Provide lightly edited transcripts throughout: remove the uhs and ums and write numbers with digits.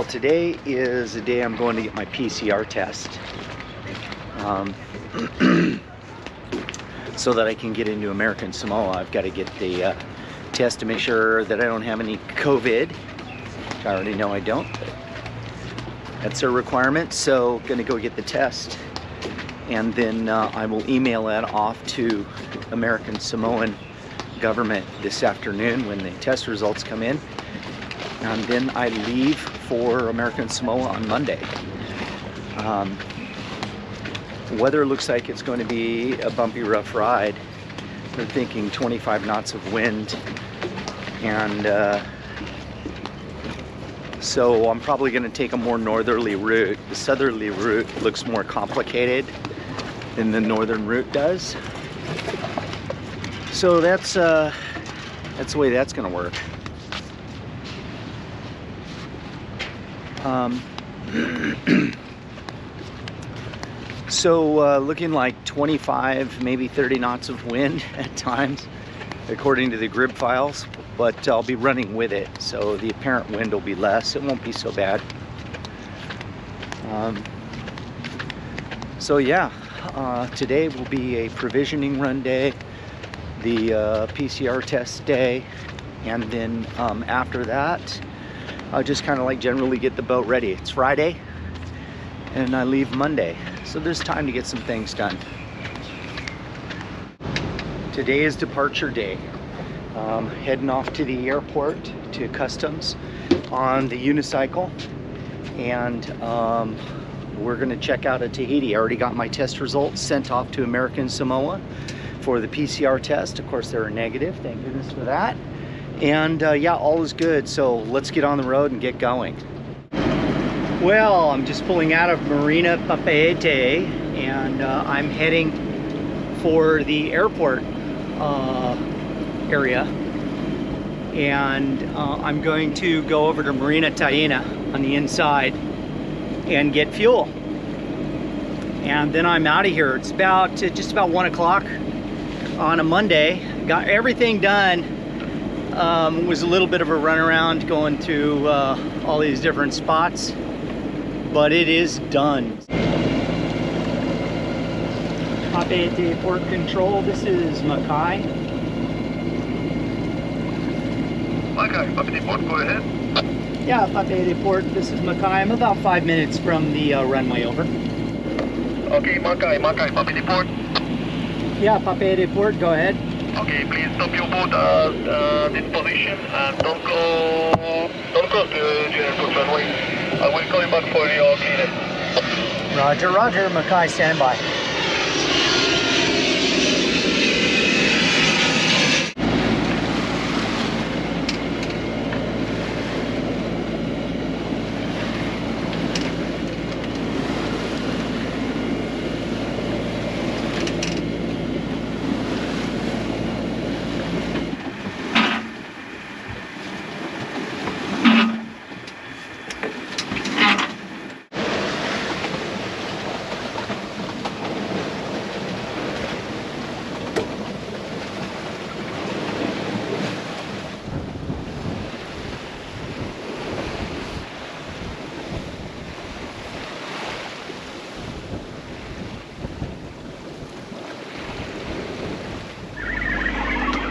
today is the day I'm going to get my PCR test, so that I can get into American Samoa. I've got to get the test to make sure that I don't have any COVID. I already know I don't, but that's a requirement. So gonna go get the test, and then I will email that off to American Samoan government this afternoon when the test results come in, and then I leave for American Samoa on Monday. Weather looks like it's going to be a bumpy, rough ride. They're thinking 25 knots of wind, and so I'm probably going to take a more northerly route. The southerly route looks more complicated than the northern route does. So that's the way that's going to work. So looking like 25, maybe 30 knots of wind at times, according to the grid files, but I'll be running with it, so the apparent wind will be less. It won't be so bad. So yeah, today will be a provisioning run day, the PCR test day, and then after that, I'll just kind of like generally get the boat ready. It's Friday, and I leave Monday, so there's time to get some things done. Today is departure day. Heading off to the airport to customs on the unicycle, and we're gonna check out of Tahiti. I already got my test results sent off to American Samoa for the PCR test. Of course, they were negative, thank goodness for that. And yeah, all is good, so let's get on the road and get going. Well, I'm just pulling out of Marina Papeete, and I'm heading for the airport area, and I'm going to go over to Marina Taina on the inside and get fuel, and then I'm out of here. It's about just about 1 o'clock on a Monday. Got everything done. Was a little bit of a runaround going to all these different spots, but it is done. Papeete Port Control, this is Makai. Makai, Papeete Port, go ahead. Yeah, Papeete Port, this is Makai. I'm about 5 minutes from the runway, over. Okay, Makai, Papeete Port. Yeah, Papeete Port, go ahead. Okay, please stop your boat at this position and don't cross the airport runway. I will call you back for your clearance. Roger, roger, Makai, stand by.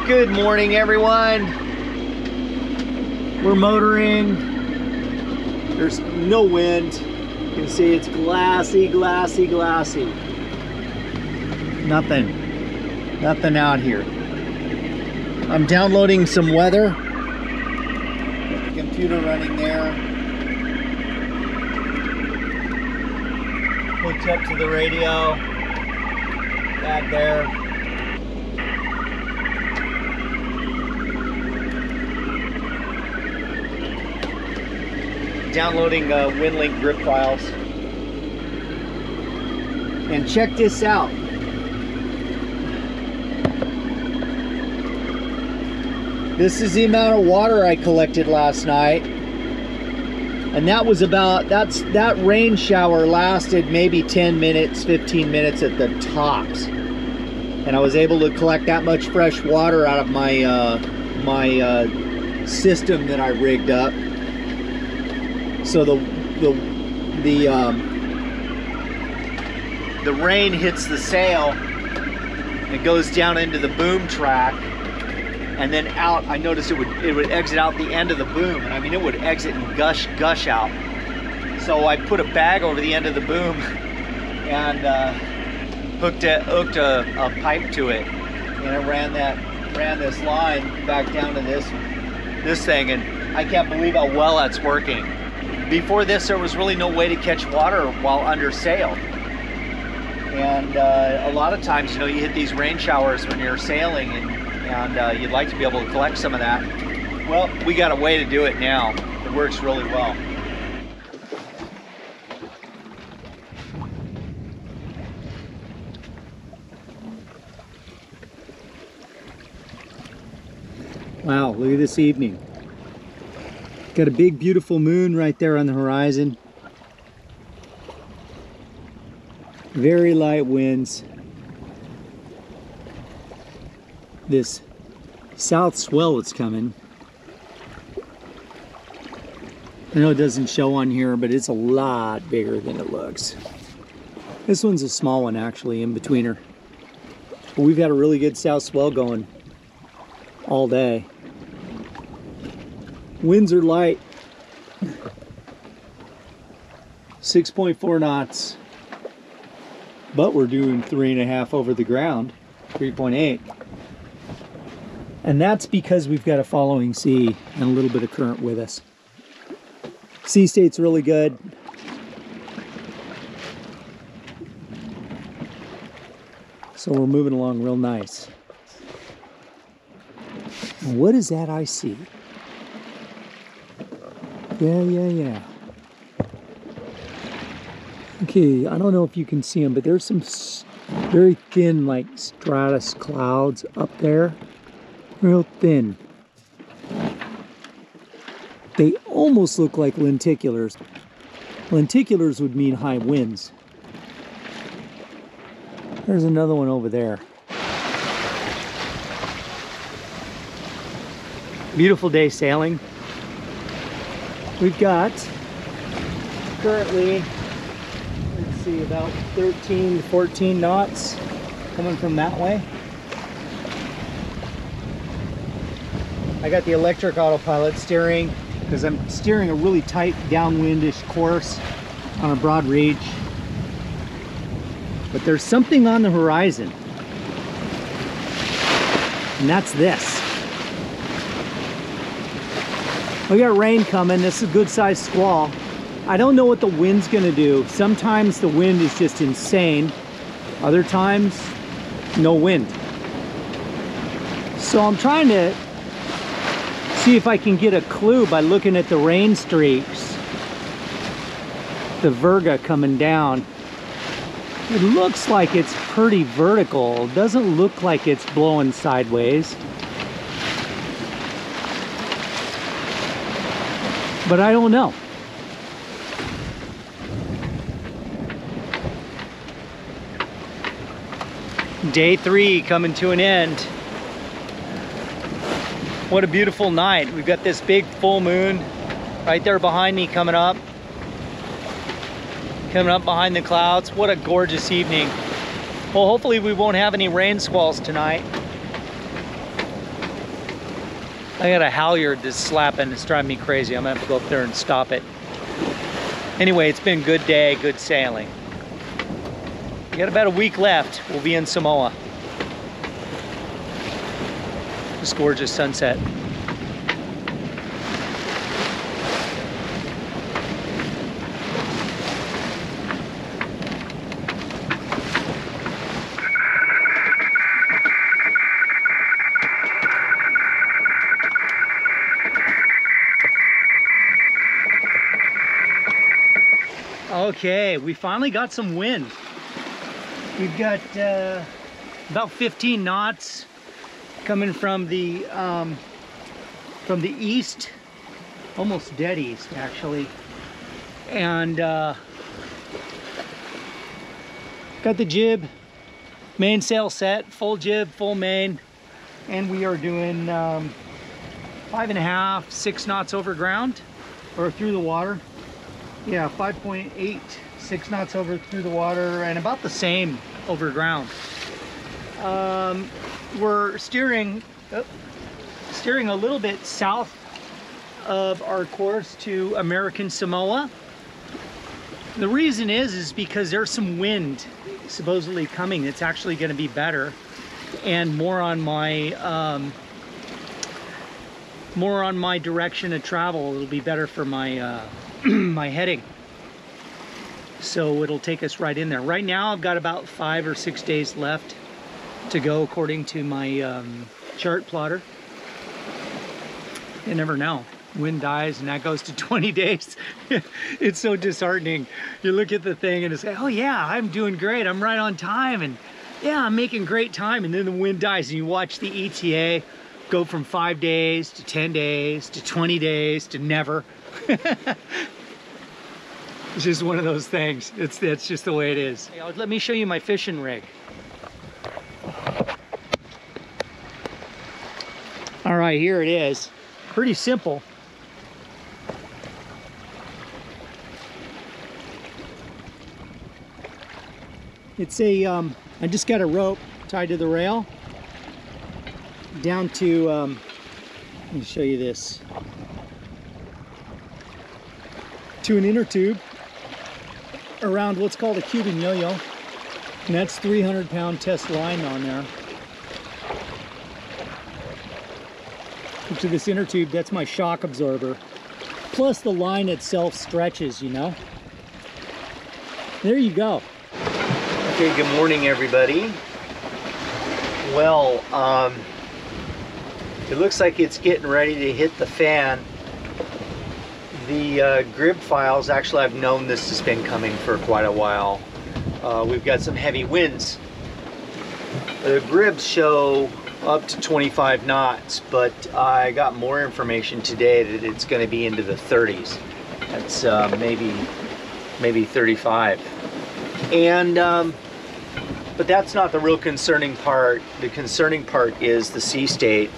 Good morning, everyone. We're motoring. There's no wind. You can see it's glassy, glassy, glassy. Nothing out here. I'm downloading some weather. Got the computer running there. Hooked up to the radio. That there. Downloading WinLink grip files. And check this out. This is the amount of water I collected last night. And that was about, that rain shower lasted maybe 10 minutes, 15 minutes at the tops. And I was able to collect that much fresh water out of my system that I rigged up. So the rain hits the sail, it goes down into the boom track, and then out. I noticed it would exit out the end of the boom, and I mean it would exit and gush out. So I put a bag over the end of the boom and hooked a pipe to it, and I ran this line back down to this thing, and I can't believe how well that's working. Before this, there was really no way to catch water while under sail. And a lot of times, you know, you hit these rain showers when you're sailing, and you'd like to be able to collect some of that. Well, we got a way to do it now. It works really well. Wow, look at this evening. Got a big, beautiful moon right there on the horizon. Very light winds. This south swell that's coming. I know it doesn't show on here, but it's a lot bigger than it looks. This one's a small one, actually, in betweener. But we've had a really good south swell going all day. Winds are light. 6.4 knots. But we're doing 3.5 over the ground, 3.8. And that's because we've got a following sea and a little bit of current with us. Sea state's really good. So we're moving along real nice. What is that I see? Yeah. Okay, I don't know if you can see them, but there's some very thin, like stratus clouds up there. Real thin. They almost look like lenticulars. Lenticulars would mean high winds. There's another one over there. Beautiful day sailing. We've got currently, let's see, about 13 to 14 knots coming from that way. I got the electric autopilot steering because I'm steering a really tight downwindish course on a broad reach. But there's something on the horizon, and that's this. We got rain coming. This is a good sized squall. I don't know what the wind's gonna do. Sometimes the wind is just insane. Other times, no wind. So I'm trying to see if I can get a clue by looking at the rain streaks. The Virga coming down. It looks like it's pretty vertical. It doesn't look like it's blowing sideways. But I don't know. Day 3 coming to an end. What a beautiful night. We've got this big full moon right there behind me coming up behind the clouds. What a gorgeous evening. Well, hopefully we won't have any rain squalls tonight. I got a halyard that's slapping. It's driving me crazy. I'm gonna have to go up there and stop it. Anyway, it's been a good day, good sailing. We got about a week left. We'll be in Samoa. This gorgeous sunset. Okay, we finally got some wind. We've got about 15 knots coming from the east, almost dead east actually, and got the jib, mainsail set, full jib, full main, and we are doing 5.5, 6 knots over ground or through the water. Yeah, 5.8, 6 knots over through the water, and about the same over ground. We're steering a little bit south of our course to American Samoa. The reason is because there's some wind supposedly coming. It's actually going to be better and more on my direction of travel. It'll be better for my my heading. So it'll take us right in there. Right now I've got about 5 or 6 days left to go according to my chart plotter. You never know. Wind dies and that goes to 20 days. It's so disheartening. You look at the thing and it's like, oh yeah, I'm doing great. I'm right on time, and yeah, I'm making great time. And then the wind dies and you watch the ETA go from 5 days to 10 days to 20 days to never. It's just one of those things. That's just the way it is. Hey, let me show you my fishing rig. All right, here it is. Pretty simple. It's a, I just got a rope tied to the rail down to, let me show you this, to an inner tube around what's called a Cuban yo-yo, and that's 300-pound test line on there. To this inner tube, that's my shock absorber. Plus the line itself stretches, you know. There you go. Okay, good morning everybody. Well, it looks like it's getting ready to hit the fan. The grib files, actually I've known this has been coming for quite a while. We've got some heavy winds. The gribs show up to 25 knots, but I got more information today that it's going to be into the 30s. That's maybe 35. And but that's not the real concerning part. The concerning part is the sea state.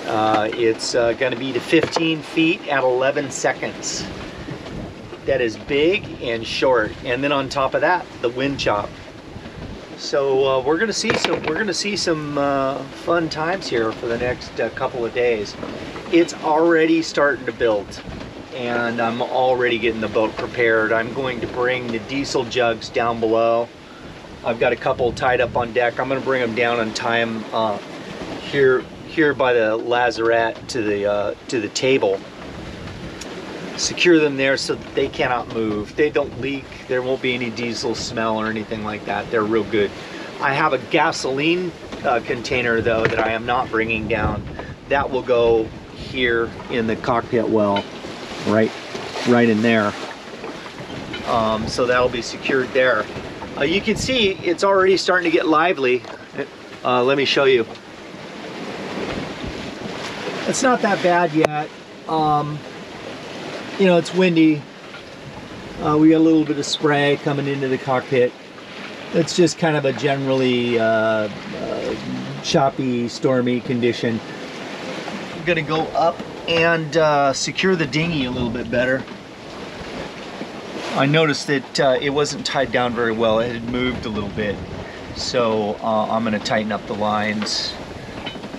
It's going to be to 15 feet at 11 seconds. That is big and short. And then on top of that, the wind chop. So we're going to see some fun times here for the next couple of days. It's already starting to build, and I'm already getting the boat prepared. I'm going to bring the diesel jugs down below. I've got a couple tied up on deck. I'm going to bring them down and tie them here by the lazarette to the table. Secure them there so that they cannot move. They don't leak. There won't be any diesel smell or anything like that. They're real good. I have a gasoline container though that I am not bringing down. That will go here in the cockpit well, right in there. So that'll be secured there. You can see it's already starting to get lively. Let me show you. It's not that bad yet. You know, it's windy. We got a little bit of spray coming into the cockpit. It's just kind of a generally choppy, stormy condition. I'm gonna go up and secure the dinghy a little bit better. I noticed that it wasn't tied down very well. It had moved a little bit. So I'm gonna tighten up the lines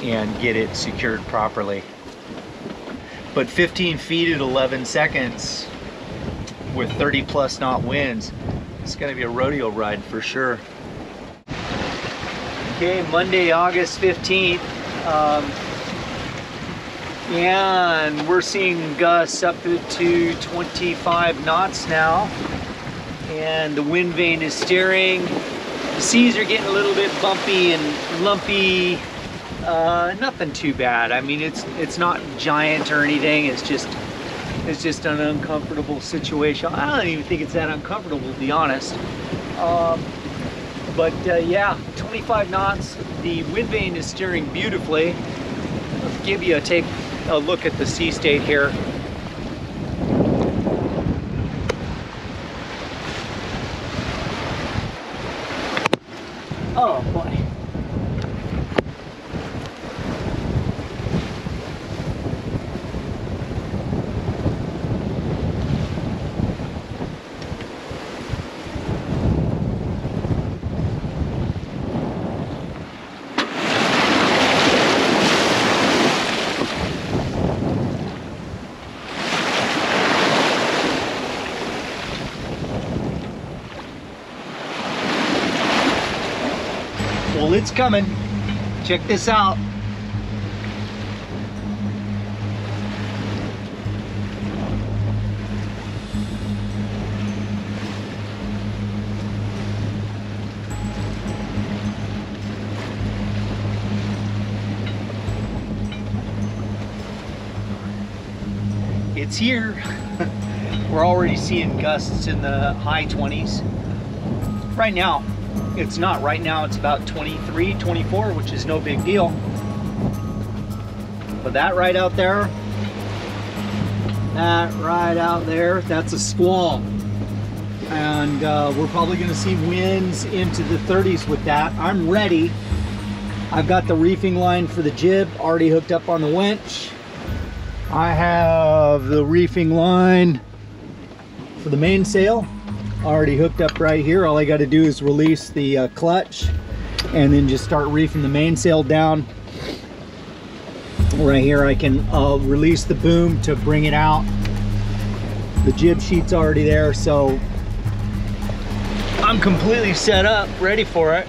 and get it secured properly. But 15 feet at 11 seconds with 30+ knot winds, it's gonna be a rodeo ride for sure. Okay, Monday, August 15th. And we're seeing gusts up to 25 knots now. And the wind vane is steering. The seas are getting a little bit bumpy and lumpy. Nothing too bad. I mean, it's not giant or anything. It's just an uncomfortable situation. I don't even think it's that uncomfortable, to be honest. But yeah, 25 knots. The wind vane is steering beautifully. I'll give you take a look at the sea state here. Oh boy. Well, it's coming. Check this out. It's here. We're already seeing gusts in the high 20s. Right now, it's not. Right now, it's about 23, 24, which is no big deal. But that right out there, that's a squall. And we're probably gonna see winds into the 30s with that. I'm ready. I've got the reefing line for the jib already hooked up on the winch. I have the reefing line for the mainsail already hooked up right here. All I got to do is release the clutch and then just start reefing the mainsail down. Right here I can release the boom to bring it out. The jib sheet's already there, so I'm completely set up, ready for it.